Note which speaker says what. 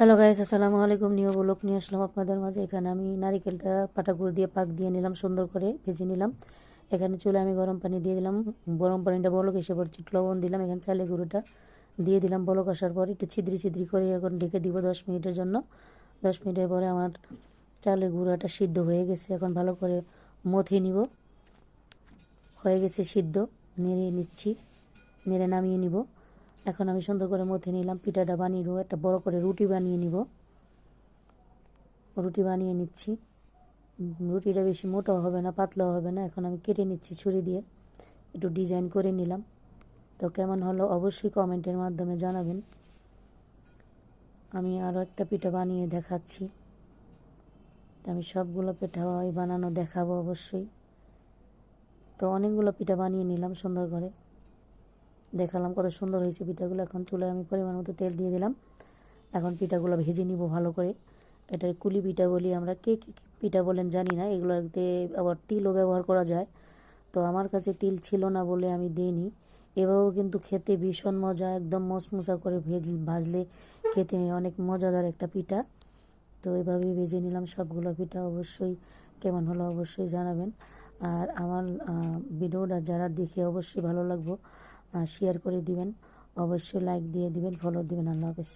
Speaker 1: Hello guys, আসসালামু আলাইকুম। New blog নিয়ে আসলাম আপনাদের মাঝে। এখানে আমি নারিকেলটা পাটাগুড় দিয়ে পাক দিয়ে নিলাম, সুন্দর করে ভেজে নিলাম। এখানে চুলে আমি গরম পানি দিয়ে দিলাম, গরম পানিটা বলক এসে পর চিট লবণ দিলাম। এখানে চালের গুঁড়োটা দিয়ে দিলাম, বলক আসার পর একটু ছিদ্রি ছিদ্রি করে এখন ঢেকে দিব 10 মিনিটের জন্য। 10 মিনিটের পরে আমার চালের গুঁড়োটা সিদ্ধ হয়ে গেছে। এখন ভালো করে মথে নিব। হয়ে গেছে সিদ্ধ, নেড়ে নিচ্ছি, নেড়ে নামিয়ে নিব। এখন আমি সুন্দর করে মথে নিলাম, পিঠাটা বানিয়ে নেবো। একটা বড় করে রুটি বানিয়ে নিব, রুটি বানিয়ে নিচ্ছি। রুটিটা বেশি মোটাও হবে না, পাতলাও হবে না। এখন আমি কেটে নিচ্ছি ছুরি দিয়ে, একটু ডিজাইন করে নিলাম। তো কেমন হলো অবশ্যই কমেন্টের মাধ্যমে জানাবেন। আমি আরও একটা পিঠা বানিয়ে দেখাচ্ছি। আমি সবগুলো পিঠাই বানানো দেখাবো অবশ্যই। তো অনেকগুলো পিঠা বানিয়ে নিলাম, সুন্দর করে দেখালাম কত সুন্দর হয়েছে পিঠাগুলো। এখন চুলায় আমি পরিমাণ মতো তেল দিয়ে দিলাম। এখন পিঠাগুলো ভেজে নিব ভালো করে। এটা কুলি পিঠা বলি আমরা, কে কী পিঠা বলেন জানি না। এগুলোতে আবার তিলও ব্যবহার করা যায়। তো আমার কাছে তিল ছিল না বলে আমি দিইনি। এভাবেও কিন্তু খেতে ভীষণ মজা, একদম মচমচা করে ভাজলে খেতে অনেক মজাদার একটা পিঠা। তো এভাবেই ভেজে নিলাম সবগুলো পিঠা। অবশ্যই কেমন হলো অবশ্যই জানাবেন। আর আমার ভিডিওটা যারা দেখে অবশ্যই ভালো লাগবে শেয়ার করে দিবেন, অবশ্যই লাইক দিয়ে দিবেন, ফলো দিবেন। আল্লাহ হাফেজ।